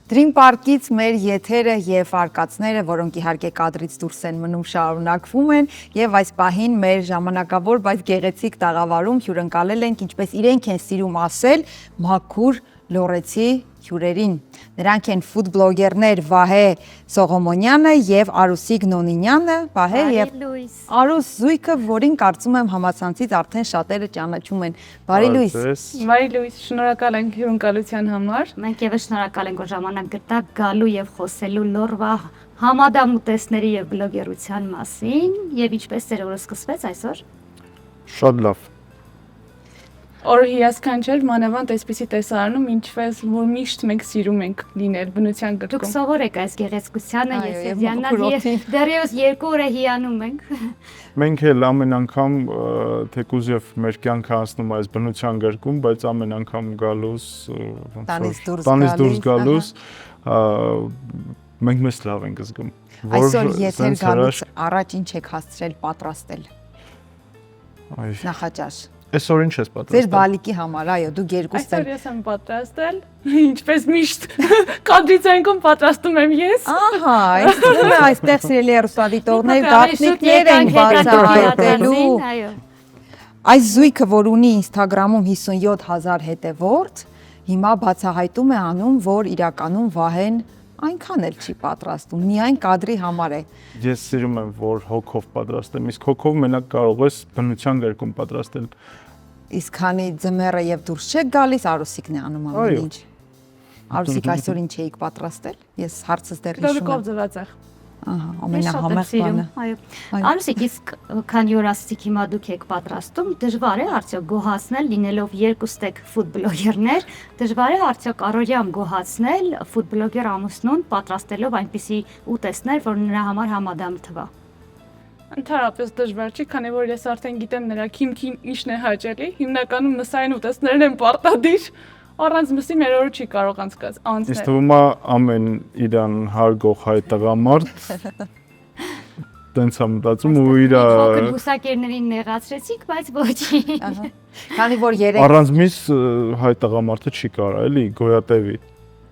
Dream Park-ից մեր եթերը եւ արկածները, որոնք իհարկե կադրից դուրս են մնում, շարունակվում են եւ այս պահին մեր ժամանակավոր, բայց գեղեցիկ տաղավարում հյուրընկալել ենք, ինչպես իրենք են սիրում ասել, մաքուր լոռեցի հյուրերին։ Նրանք են ֆուդ բլոգերներ Վահե Սողոմոնյանը եւ Արուսիկ Նոնինյանը, Վահե եւ Արուս զույգը, որին կարծում եմ համացանցից արդեն շատերը ճանաչում են։ Բարի լույս։ Բարի լույս, շնորհակալ ենք հյուրընկալության համար։ Մենք եւս շնորհակալ ենք, որ ժամանակ գտաք գալու եւ խոսելու լոռվա համադամուտեսների եւ բլոգերության մասին եւ ինչպես ձեր օրը սկսվեց այսօր։ Շատ լավ։ Օրը հիասքանչել մանավանդ այսպեսի տեսարանում, ինչպես որ միշտ մենք սիրում ենք լինել բնության Դուք գրկում։ սովոր եք այս գեղեցկությանը, ես եւ Դիանան դեռևս 2 օրը հիանում ենք։ Մենք էլ ամեն անգամ թեկուզ եւ մեր կյանքը անցնում այս բնության գրկում, բայց ամեն անգամ գալուս տանից դուրս գալուս մենք մեզ լավ ենք զգում։ Այսօր եթեր գալուց առաջ ինչ եք հասցրել պատրաստել։ Նախաճաշ։ Այսօր ինչ ես Ձեր պատրաստել։ բալիկի համար, այո, դուք երկուսն Այսօր ես եմ պատրաստել, ինչպես միշտ կադրից այնքան պատրաստում եմ ես։ Ահա, այստեղ սիրելի հեռուստադիտողներ գաղտնիքներ են բացահայտելու։ Այո։ Այս զույգը, որ ունի Instagram-ում 57000 հետևորդ, հիմա բացահայտում է անում, որ իրականում Վահեն այնքան էլ չի պատրաստում, միայն կադրի համար է։ Ես սիրում եմ, որ հոգով պատրաստեմ, իսկ հոգով մենակ կարող ես բնության գրկում պատրաստել։ Իսկ քանի ձմեռը եւ դուրս չեք գալիս, Արուսիկն է անում ամեն ինչ։ Արուսիկ այսօր ինչ էիք պատրաստել։ Ես հարցս դեռ հիշում Լոլիկով եմ։ ձվածեղ։ Ահա, ամենահամեղ բանը։ Այո։ Արուսիկ, իսկ քանի որ ասացիք հիմա դուք եք պատրաստում, դժվար է արդյոք գոհացնել լինելով երկուստեք ֆուդ բլոգերներ, դժվար է արդյոք առօրյամ գոհացնել ֆուդ բլոգեր ամուսնուն պատրաստելով այնպիսի ուտեստներ, որ նրա համար համադամ թվա։ Ընդհանրապես դժվար չի, քանի որ ես արդեն գիտեմ նրա քիմքին ինչն է հաճելի, հիմնականում մսային ուտեստներն են պարտադիր, առանց մսի մեր օրը չի կարող Ինձ անցնել։ թվում է ամեն իրան հարգող հայ տղամարդ տենց է մտածում ու իր Փոքր բուսակերներին նեղացրեցիք, բայց ոչի։ Ահա։ Քանի որ երեք առանց միս հայ տղամարդը չի կարող, էլի գոյատևի։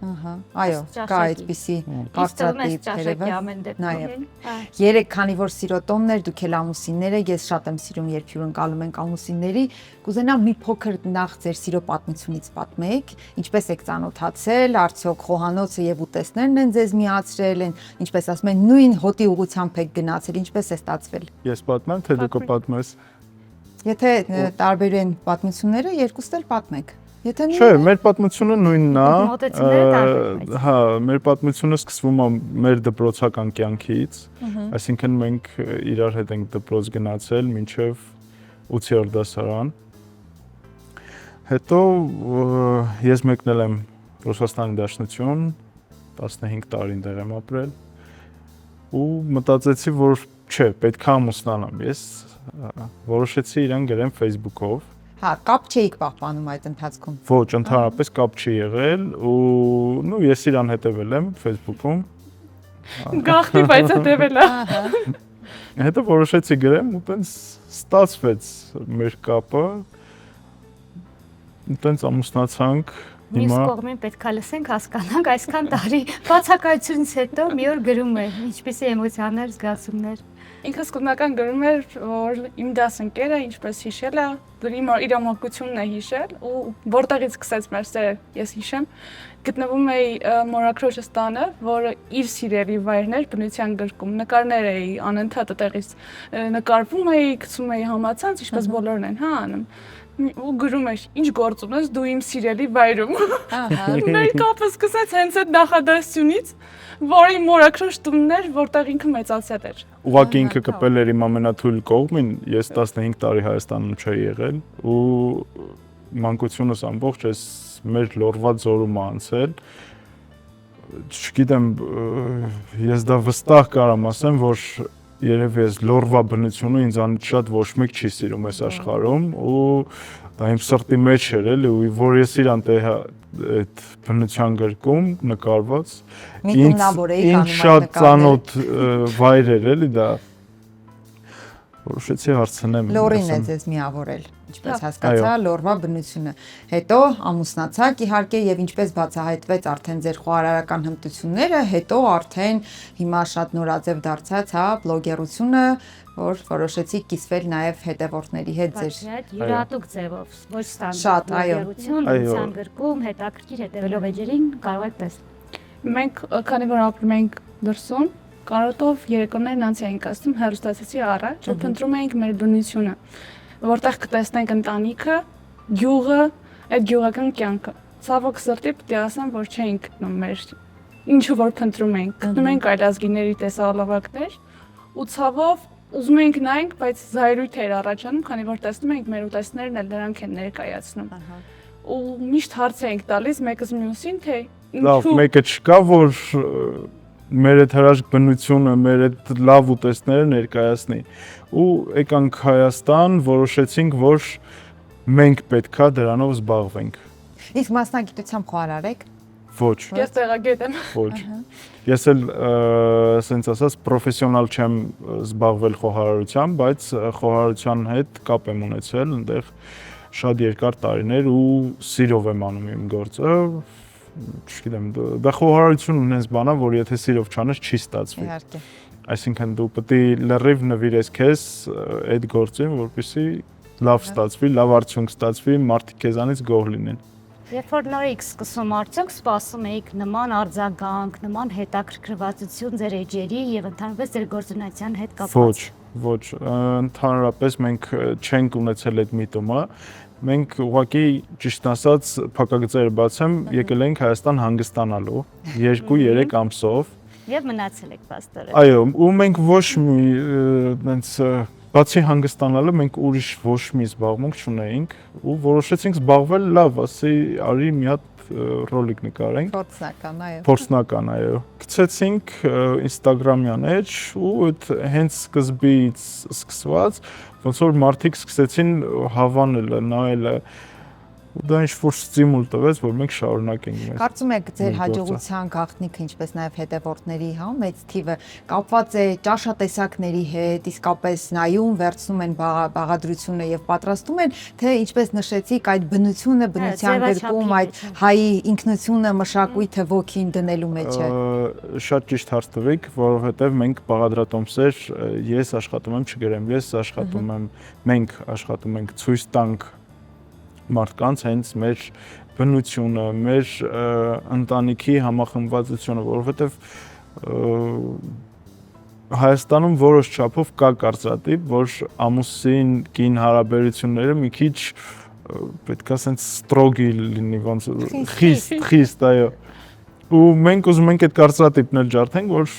Ահա, այո, կա այդպիսի Կարծրատիպ կարծրատիպ ամեն դեպքում։ Նաև երեք քանի որ սիրոտոմներ դուք էլ ամուսիններ եք, ես շատ եմ սիրում երբ հյուրընկալում ենք ամուսինների, կուզենամ մի փոքր նախ ձեր սիրո պատմությունից պատմեք, ինչպես եք ծանոթացել, արդյոք խոհանոցը եւ ուտեստներն են ձեզ միացրել են, ինչպես ասում են, նույն հոտի ուղությամբ եք գնացել, ինչպես է ստացվել։ Ես պատմեմ, թե դու կպատմես։ Եթե տարբեր են պատմությունները, երկուստ էլ պատմեք։ Եթե Չէ, մեր պատմությունը նույնն է։ Մոտեցումները տարբեր են։ Հա, մեր պատմությունը սկսվում է մեր դպրոցական կյանքից, այսինքն մենք իրար հետ ենք դպրոց գնացել մինչև 8-րդ դասարան։ Հետո ես մեկնել եմ Ռուսաստանի Դաշնություն, 15 տարի այնտեղ եմ ապրել ու մտածեցի, որ չէ, պետք է ամուսնանամ։ Ես որոշեցի իրան գրեմ Facebook-ով։ Հա, կապ չէիք պահպանում այդ ընթացքում։ Ոչ, ընդհանրապես կապ չի եղել ու ես իրան հետևել եմ Facebook-ում։ Գաղտնի, բայց հետևել է։ Հետո որոշեցի գրեմ ու տենց ստացվեց մեր կապը։ Տենց ամուսնացանք։ Մյուս Հիմա կողմին պետք է լսենք, հասկանանք, այսքան տարի բացակայությունից հետո մի օր գրում է, ինչպիսի էմոցիաներ, զգացումներ։ Ինքը սկզբնական գրում էր, որ իմ դասընկերը ինչպես հիշել է, իմ իրավունքությունն է հիշել ու որտեղից սկսեց մեր սերը, ես հիշեմ, գտնվում էի մորաքրոջս տանը, որը իր սիրելի վայրն էր բնության գրկում, նկարներ էի անընդհատ այդտեղից նկարվում էի, գցում էի համացանց, ինչպես բոլորն են, հա, անում։ Ու գրում էր, ինչ գործ ունես դու իմ սիրելի վայրում։ Մեր կապը սկսեց հենց այդ նախադասությունից, որի մորաքրոջ տունն էր, որտեղ ինքը մեծացել էր։ ուղղակի ինքը կպել էր իմ ամենաթույլ կողմին, ես 15 տարի Հայաստանում չէի եղել ու մանկությունս ամբողջ այս մեր լորված զորում անցել։ Չգիտեմ, ես դա վստահ կարամ ասեմ, որ երևի ես լորվա բնությունը ինձանից շատ ոչ մեկ չի սիրում այս աշխարհում ու դա իմ սրտի մեջ էր էլի ու որ ես իրան այդ բնության գրկում նկարված ինձ շատ ծանոթ վայր էր էլի դա որոշեցի հարցնեմ Լորին է ձեզ միավորել ինչպես հասկացա, լորվա բնությունը։ Հետո ամուսնացաք իհարկե եւ ինչպես բացահայտվեց արդեն ձեր խոհարարական հմտությունները, հետո արդեն հիմա շատ նորաձև դարձած, հա, բլոգերությունը, որ որոշեցիք կիսվել նաեւ հետևորդների հետ ձեր։ Յուրատուկ ձևով, ոչ Շատ, ստանդարտ այո։ բլոգերություն, ինքնության գրկում, հետաքրքիր հետևելով էջերին կարող եք տեսնել։ Մենք քանի որ ապրում ենք դրսում, կարոտով երեկոներն անց էինք ասում հեռուստացույցի առաջ ու փնտրում էինք մեր բնությունը, որտեղ կտեսնենք ընտանիքը, գյուղը, այդ գյուղական կյանքը։ Ցավոք սրտի պետք է ասեմ, որ չէինք գտնում մեր ինչու որ փնտրում էինք։ Գտնում ենք այլ ազգիների տեսահոլովակներ ու ցավով ուզում էինք նայենք, բայց զայրույթ էր առաջանում, քանի որ տեսնում էինք մեր ուտեստներն էլ նրանք են ներկայացնում։ Ու միշտ հարց էինք տալիս մեկս մյուսին, թե Լավ, մեկը չկա, որ մեր այդ հրաշք բնությունը, մեր այդ լավ ուտեստները ներկայացնի։ Ու եկանք Հայաստան, որոշեցինք, որ մենք պետքա դրանով զբաղվենք։ Իսկ մասնագիտությամբ խոհարար եք։ Ոչ։ Ես տեղագետ եմ։ Ոչ։ Ես էլ ասենց ասած պրոֆեսիոնալ չեմ զբաղվել խոհարարությամբ, բայց խոհարարության հետ կապ եմ ունեցել, այնտեղ շատ երկար տարիներ ու սիրով եմ անում իմ գործը։ Չգիտեմ, դա խոհարարություն ունես բան է, որ եթե սիրով չանես, չի ստացվի։ Իհարկե։ Այսինքն դու պետք է լրիվ նվիրես քեզ այդ գործին, որպեսզի լավ ստացվի, լավ արդյունք ստացվի, մարդիկ քեզանից գոհ լինեն։ Երբ որ նոր եք սկսում արդյոք սպասում եք նման արձագանք, նման հետաքրքրվածություն ձեր էջերի եւ ընդհանրապես ձեր գործունեության հետ կապված։ Ոչ, ընդհանրապես մենք չենք ունեցել այդ միտումը։ Մենք ուղղակի ճիշտ ասած փակագծերը բացեմ, եկել ենք Հայաստան հանգստանալու 2-3 ամսով Եվ մնացել եք պաստորը։ Այո, ու մենք ոչ մի այնց բացի հանգստանալը մենք ուրիշ ոչ մի զբաղմունք չունեինք ու որոշեցինք զբաղվել լավ, ասի արի մի հատ ռոլիկ նկարենք։ Փորձնական, այո։ Փորձնական, այո։ Գցեցինք Instagram-յան էջ ու այդ հենց սկզբից սկսված ոնց որ մարդիկ սկսեցին հավանել, նայել ու դա ինչ-որ ստիմուլ տվեց, որ մենք շարունակենք մեր։ Կարծում եք ձեր հաջողության գաղտնիքը, ինչպես նաև հետևորդների, հա, մեծ թիվը կապված է ճաշատեսակների հետ, իսկապես նայում, վերցնում են բաղադրությունը եւ պատրաստում են, թե ինչպես նշեցիք, այդ բնությունը, բնության գրկում, այդ հայի ինքնությունը, մշակույթը ոգին դնելու մեջ է։ Շատ ճիշտ հարց տվեք, որովհետեւ մենք բաղադրատոմսեր, ես աշխատում եմ, չգրեմ, ես աշխատում եմ, մենք աշխատում ենք ցույց տանք մարդկանց հենց մեր բնությունը, մեր ընտանիքի համախմբվածությունը, որովհետև Հայաստանում որոշ չափով կա կարծրատիպ, որ ամուսին կին հարաբերությունները մի քիչ պետք է ասենց ստրոգի լինի, ոնց խիստ, այո։ Ու մենք ուզում ենք այդ կարծրատիպն էլ ջարդենք, որ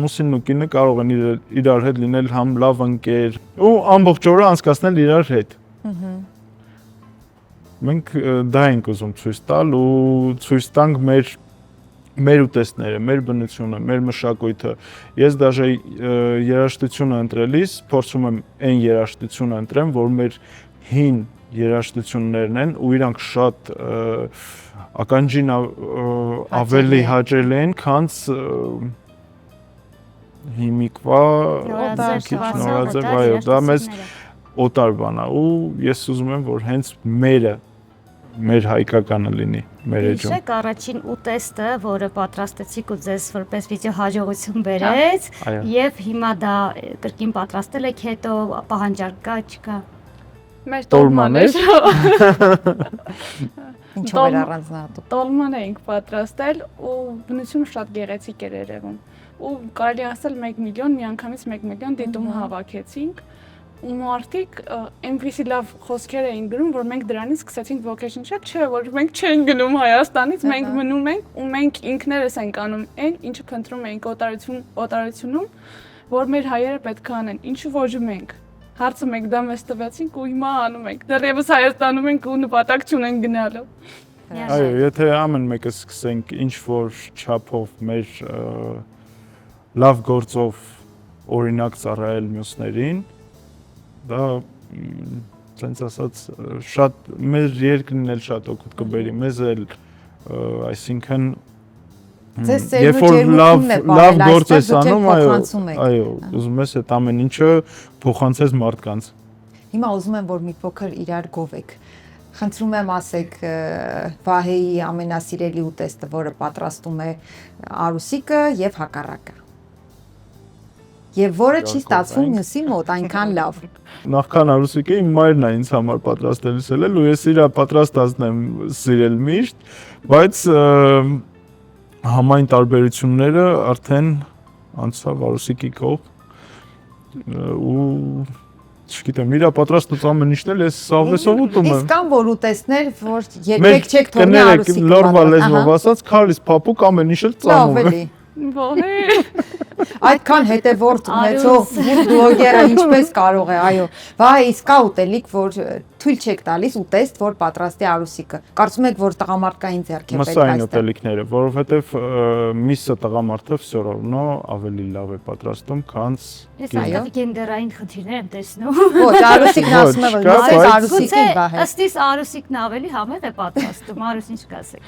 ամուսինն ու կինը կարող են իրար հետ լինել համ լավ ընկեր ու ամբողջ օրը անցկացնել իրար հետ։ Մենք դա ենք ուզում ցույց տալ ու ցույց տանք մեր ուտեստները, մեր բնությունը, մեր մշակույթը։ Ես դաժե երաժշտությունը ընտրելիս փորձում եմ այն երաժշտությունը ընտրեմ, որ մեր հին երաժշտություններն են ու իրանք շատ ականջին ավելի հաճելի են, քան հիմիկվա նորաձև, այո, դա մեզ օտար բան է ու ես ուզում եմ, որ հենց մեր հայկականը լինի, մեր էջում։ Իշեք առաջին ուտեստը, որը պատրաստեցիք ու ձեզ որպես վիդեո հաջողություն բերեց, եւ հիմա դա կրկին պատրաստել եք, հետո պահանջարկ կա, չկա։ Մեր տոլման է։ Ինչով էր առանձնահատուկ։ Տոլման էինք պատրաստել ու բնությունը շատ գեղեցիկ էր երևում։ Ու կարելի ասել 1 միլիոն, միանգամից 1 միլիոն դիտում հավաքեցինք։ Ու մարդիկ այնպեսի լավ խոսքեր էին գրում, որ մենք դրանից սկսեցինք ոգեշնչել, չէ, որ մենք չենք գնում Հայաստանից, մենք մնում ենք ու մենք ինքներս ենք անում այն, ինչը փնտրում ենք օտարությունում, որ մեր հայերը պետք է անեն, ինչու ոչ մենք։ Հարցը մենք դա մեզ տվեցինք ու հիմա անում ենք։ Դեռևս Հայաստանում ենք ու նպատակ չունենք գնալու։ Այո, եթե ամեն մեկը սկսենք ինչ որ չափով մեր լավ գործով օրինակ ծառայել մյուսներին, դա ցենց ասած շատ մեր երկրին էլ շատ օգուտ կբերի, մեզ էլ, այսինքն երբ որ լավ գործ ես անում, այո, ուզում ես այդ ամեն ինչը փոխանցես մարդկանց։ Հիմա ուզում եմ, որ մի փոքր իրար գովեք։ Խնդրում եմ ասեք Վահեի ամենասիրելի ուտեստը, որը պատրաստում է Արուսիկը եւ հակառակը։ Եվ որը չի ստացվում մյուսի մոտ այնքան լավ։ Նախքան Արուսիկը իմ մայրն է ինձ համար պատրաստելիս ելել ու ես իր պատրաստածն եմ սիրել միշտ, բայց համայն տարբերությունները արդեն անցավ Արուսիկի կողմ ու չգիտեմ, իր պատրաստած ամեն ինչն էլ ես սաղվեսով ուտում եմ։ Իսկ կան որ ուտեստներ, որ երբեք չեք թողնի Արուսիկը։ Լորվա լեզվով ասած, քարից փափուկ ամեն ինչ էլ ծամում է։ Բողե։ Այդքան հետևորդ ունեցող բլոգերը ինչպես կարող է, այո։ Վայ, իսկ կա ուտելիք, որ թույլ չեք տալիս ուտեստ, որ պատրաստի Արուսիկը։ Կարծում եք, որ տղամարդկային ձեռք է պետք Մսային ուտելիքները, որովհետև միսը տղամարդը всё равно ավելի լավ է պատրաստում, քան Ես այո գենդերային խնդիրներ եմ տեսնում։ Ոչ, Արուսիկն ասում է, որ Արուսիկին Վահե։ Ըստ իս Արուսիկն ավելի համեղ է պատրաստում, Արուս ինչ կասեք։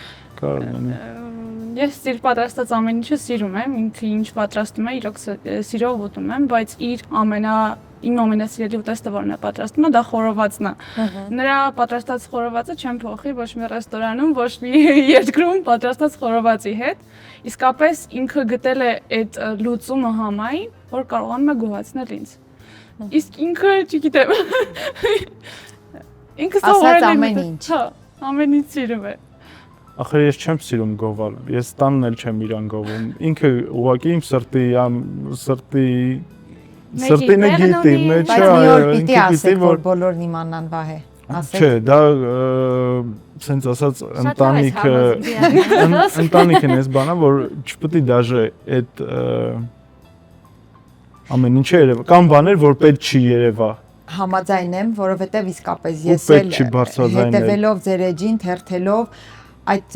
Ես իր պատրաստած ամեն ինչը սիրում եմ, ինքը ինչ պատրաստում է, իրոք սիրով ուտում եմ, բայց իմ ամենասիրելի ուտեստը որն է պատրաստում, դա խորովածն է։ Նրա պատրաստած խորովածը չեմ փոխի ոչ մի ռեստորանում, ոչ մի երկրում պատրաստած խորովածի հետ։ Իսկապես ինքը գտել է այդ լուծումը համային, որ կարողանում է գոհացնել ինձ։ Իսկ ինքը, չգիտեմ, ինքը ասած ամեն ինչ։ Հա, ամեն ինչ սիրում է։ Ախր ես չեմ սիրում գովալ, ես տանն էլ չեմ իրան գովում, ինքը ուղղակի իմ սրտինը գիտի, մեջը Բայց մի օր պիտի ասեք, որ բոլորն իմանան Վահե, ասեք։ Չէ, դա սենց ասած ընտանիքն էս բանա, որ չպետք է դաժե այդ ամեն ինչը երևա, կամ բաներ, որ պետք չի երևա։ Համաձայն եմ, որովհետև իսկապես ես էլ հետևելով ձեր էջին, թերթելով այդ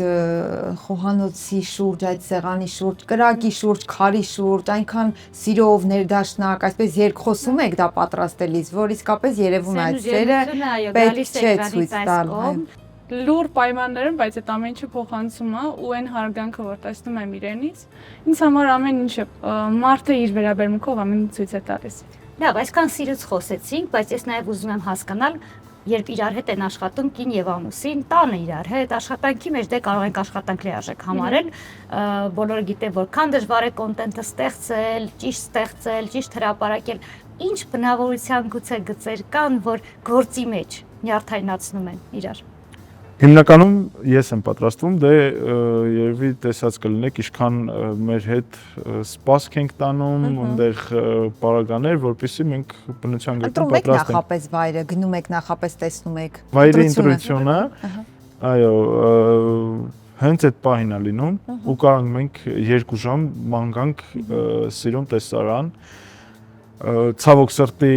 խոհանոցի շուրջ, այդ սեղանի շուրջ, կրակի շուրջ, քարի շուրջ, այնքան սիրով ներդաշնակ, այսպես երկխոսում եք դա պատրաստելիս, որ իսկապես երևում է այդ սերը պետք չէ ցույց տալ։ Լուր պայմաններում, բայց այդ ամեն ինչը փոխանցում է ու այն հարգանքը, որ տեսնում եմ իրենից, ինձ համար ամեն ինչը մարդը իր վերաբերմունքով ամեն ինչ ցույց է տալիս։ Լավ, այսքան սիրուց խոսեցինք, բայց ես նաև ուզում եմ հասկանալ, երբ իրար հետ են աշխատում կին եւ ամուսին, տանը իրար հետ աշխատանքի մեջ դե կարող ենք աշխատանք լիարժեք համարել, բոլորը գիտեն որքան դժվար է կոնտենտը ստեղծել, ճիշտ հրապարակել, ինչ բնավորության գուցե գծեր կան, որ գործի մեջ նյարդայնացնում են իրար։ Հիմնականում ես եմ պատրաստվում, դե երևի տեսած կլինեք, ինչքան մեր հետ սպասք ենք տանում, այնտեղ պարագաներ, որպեսզի մենք բնության գետում պատրաստենք։ Ընտրում եք նախապես վայրը, գնում եք նախապես տեսնում եք։ Վայրի ինտրուդիոնը, այո, հենց այդ պահին է լինում, ու կարող մենք 2 ժամ ման գանք սիրուն տեսարան, ցավոք սրտի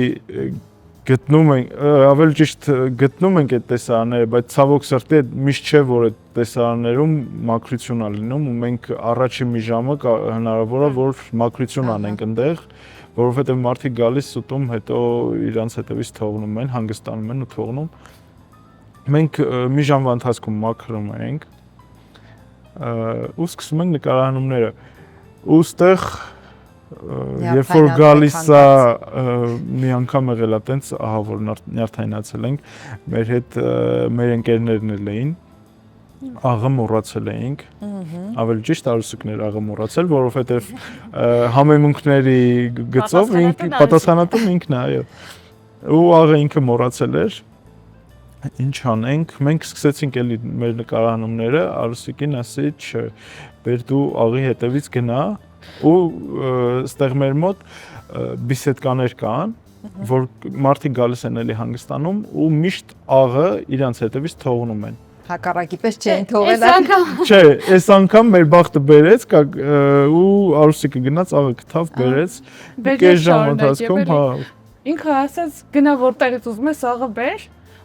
գտնում ենք, ավելի ճիշտ գտնում ենք այդ տեսարանները, բայց ցավոք սրտի միշտ չէ, որ այդ տեսարաններում մաքրություն է լինում ու մենք առաջի մի ժամը հնարավոր է, որ մաքրություն անենք այնտեղ, որովհետև մարդիկ գալիս ուտում, հետո իրանց հետևից թողնում են, հանգստանում են ու թողնում։ Մենք մի ժամվա ընթացքում մաքրում ենք ու սկսում ենք նկարահանումները։ Ու ստեղ երբ որ գալիս է մի անգամ եղել է տենց, ահա որ նյարդայնացել ենք, մեր հետ մեր ընկերներն էլ էին, աղը մոռացել էինք, ավելի ճիշտ Արուսիկներ աղը մոռացել, որովհետև համեմունքների գծով պատասխանատուն ինքն է, այո։ Ու աղը ինքը մոռացել էր, ինչ անենք, մենք սկսեցինք էլի մեր նկարահանումները, Արուսիկին ասի, չէ, բեր դու աղի հետևից գնա ու ստեղ մեր մոտ բիսեդկաներ կան, որ մարդիկ գալիս են էլի հանգստանում ու միշտ աղը իրանց հետևից թողնում են։ Հակառակի պես չեն թողել։ Չէ, այս անգամ մեր բախտը բերեց ու Արուսիկը գնաց աղը գտավ, բերեց։ Կես ժամ ընթացքում, հա։ Ինքը ասաց գնա որտեղից ուզում ես աղը բեր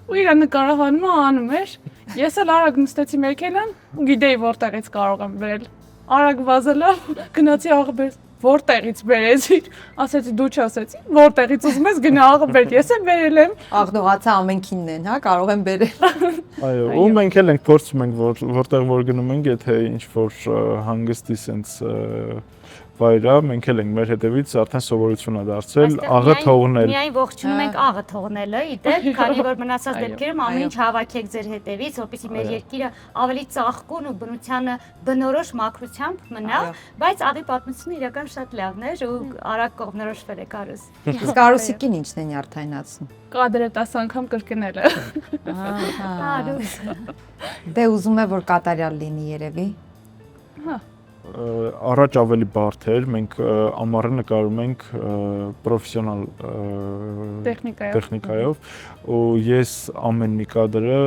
ու իր նկարահանումը անում էր։ Ես էլ արագ նստեցի մերքելան ու գիտեի որտեղից կարող եմ բերել։ Արագ վազելով գնացի աղը բեր, որտեղից բերեցի, ասեցի դու չասեցի, որտեղից ուզում ես գնա աղը բեր, ես եմ բերել եմ։ Աղդողացա ամենքինն են, հա, կարող եմ բերել։ Այո, ու մենք էլ ենք փորձում ենք որտեղ որ գնում ենք, եթե ինչ որ հանգստի sense վայրա, մենք էլ ենք մեր հետևից արդեն սովորություն ա դարձել աղը թողնել։ Միայն ողջունում ենք աղը թողնելը, իդեպ, քանի որ մնացած դեպքերում ամեն ինչ հավաքեք ձեր հետևից, որպեսզի մեր երկիրը ավելի ծաղկուն ու բնությանը բնորոշ մաքրությամբ մնա, բայց աղի պատմությունը իրական շատ լավն էր ու արագ կողմնորոշվել է Կարուս։ Իսկ Արուսիկին ինչն է նյարդայնացնում։ Կադրը 10 անգամ կրկնելը։ Կարուս։ Դե ուզում է որ կատարյալ լինի երևի։ Առաջ ավելի բարդ էր, մենք ամառը նկարում ենք պրոֆեսիոնալ տեխնիկայով ու ես ամեն մի կադրը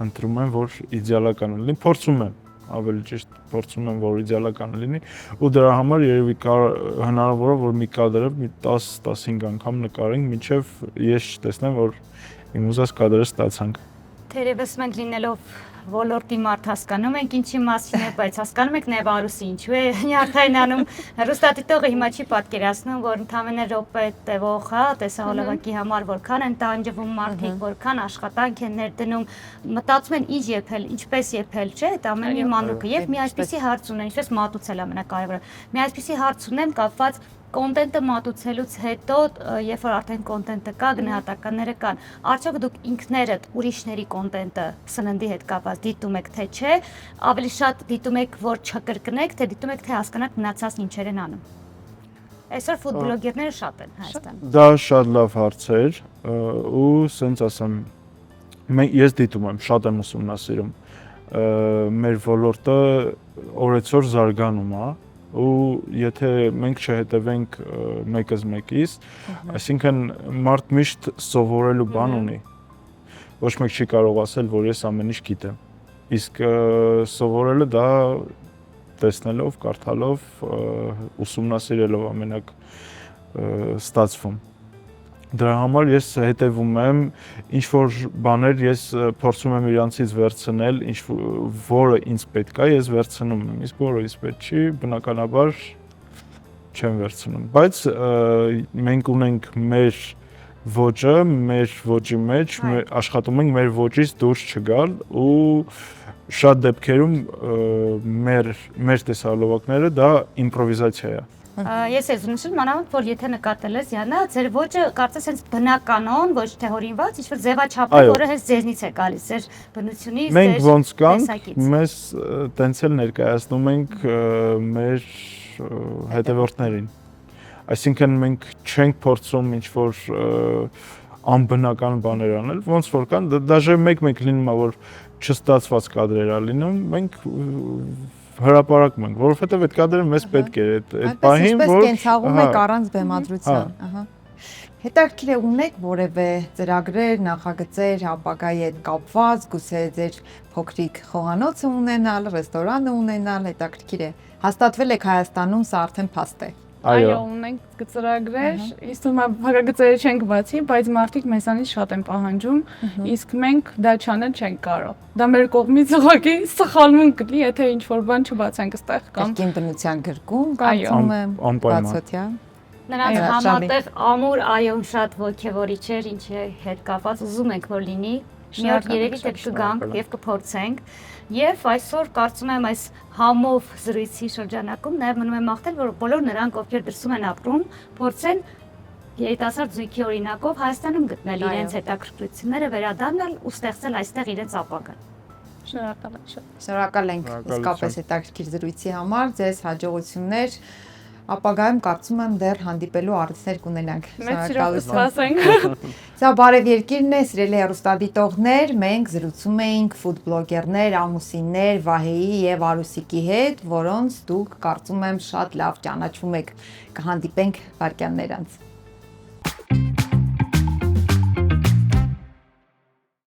ընտրում եմ, որ իդեալական լինի, փորձում եմ, ավելի ճիշտ փորձում եմ, որ իդեալական լինի ու դրա համար երևի հնարավոր է, որ մի կադրը մի 10-15 անգամ նկարենք, մինչև ես տեսնեմ, որ իմ ուզած կադրը ստացանք։ Թերևս մենք լինելով ոլորտի մարդ հասկանում ենք ինչի մասին է, բայց հասկանում ենք նաև Արուսի ինչու է նյարդայնանում։ Հեռուստադիտողը հիմա չի պատկերացնում, որ ընդամենը րոպե տևող, տեսահոլովակի համար որքան են տանջվում մարդիկ, որքան աշխատանք են ներդնում, մտածում են ինչ եփել, ինչպես եփել, չէ՞, այդ ամեն մի մանրուքը։ Եվ մի այսպիսի հարց ունեմ, ինչպես մատուցել ամենակարևորը։ Մի այսպիսի հարց ունեմ կապված կոնտենտը մատուցելուց հետո, երբ որ արդեն կոնտենտը կա, գնահատականները կան, արդյոք դուք ինքներդ ուրիշների կոնտենտը սննդի հետ կապված դիտում եք, թե չէ, ավելի շատ դիտում եք, որ չկրկնեք, թե դիտում եք, թե հասկանաք մնացածն ինչեր են անում։ Այսօր ֆուդ-բլոգերները շատ են Հայաստանում։ Դա շատ լավ հարց էր ու սենց ասեմ, ես դիտում եմ, շատ եմ ուսումնասիրում։ Մեր ոլորտը օրեցօր զարգանում է ու եթե մենք չհետևենք մեկս մեկից, այսինքն մարդ միշտ սովորելու բան ունի։ Ոչ մեկ չի կարող ասել, որ ես ամեն ինչ գիտեմ։ Իսկ սովորելը դա տեսնելով, կարդալով, ուսումնասիրելով ամենակ ստացվում։ Դրա համար ես հետևում եմ ինչ որ բաներ ես փորձում եմ իրանցից վերցնել, ինչ որը ինձ պետք է, ես վերցնում եմ, իսկ որը ինձ պետք չի, բնականաբար չեմ վերցնում, բայց մենք ունենք մեր ոճը, մեր ոճի մեջ աշխատում ենք մեր ոճից դուրս չգալ ու շատ դեպքերում մեր տեսահոլովակները դա իմպրովիզացիա է։ Ես ես նշում մանավանդ որ եթե նկատել ես Յանա, ձեր ոճը կարծես հենց բնականon, ոչ թե հորինված, ինչ որ ձևաչափ է, որը հենց ձեզնից է գալիս, ձեր բնությունից, մենք ոնց կանք, մեզ տենց էլ ներկայացնում ենք մեր հետևորդներին։ Այսինքն մենք չենք փորձում ինչ որ անբնական բաներ անել, ոնց որ կան, դաժե մեկ-մեկ լինում է որ չստացված կադրեր ա լինում, մենք հրապարակում ենք, որովհետև այդ կադրը մեզ պետք է այդ պահին, որ կենցաղում եք առանց բեմադրության, ահա։ Հետաքրքիր է ունեք որևէ ծրագրեր, նախագծեր ապագայի հետ կապված, գուցե ձեր փոքրիկ խոհանոցը ունենալ, ռեստորանը ունենալ, հետաքրքիր է։ Հաստատվել եք Հայաստանում, սա արդեն փաստ է։ Այո, ունենք ծրագրեր, իսկ հիմա փակագծերը չենք բացի, բայց մարդիկ մեզանից շատ են պահանջում, իսկ մենք դա չանել չենք կարող։ Դա մեր կողմից ուղղակի սխալմունք կլինի, եթե ինչ-որ բան չբացենք այստեղ կամ կին բնության գրկում, կարծում եմ, բացօթյա։ Նրանց համատեղ ամուր այոն շատ ոգևորիչ էր, ինչի հետ կապված ուզում ենք որ լինի։ Մի օր երևի թե կգանք եւ կփորձենք։ Եվ այսօր կարծում եմ այս համով զրույցի շրջանակում նաև մնում է մաղթել, որ բոլոր նրանք, ովքեր դրսում են ապրում, փորձեն երիտասարդ զույգի օրինակով Հայաստանում գտնել իրենց հետաքրքրությունները, վերադառնալ ու ստեղծել այստեղ իրենց ապագան։ շնորհակալ եմ շատ։ Շնորհակալ ենք իսկապես հետաքրքիր զրույցի համար, ձեզ հաջողություններ։ Ապագայում կարծում եմ դեռ հանդիպելու առիթներ կունենանք։ Շնորհակալություն։ Սա Բարև երկիրն է, սիրելի հեռուստադիտողներ, մենք զրուցում էինք ֆուդ բլոգերներ, ամուսիններ Վահեի եւ Արուսիկի հետ, որոնց դուք կարծում եմ շատ լավ ճանաչում եք։ Կհանդիպենք վայրկյաններ անց։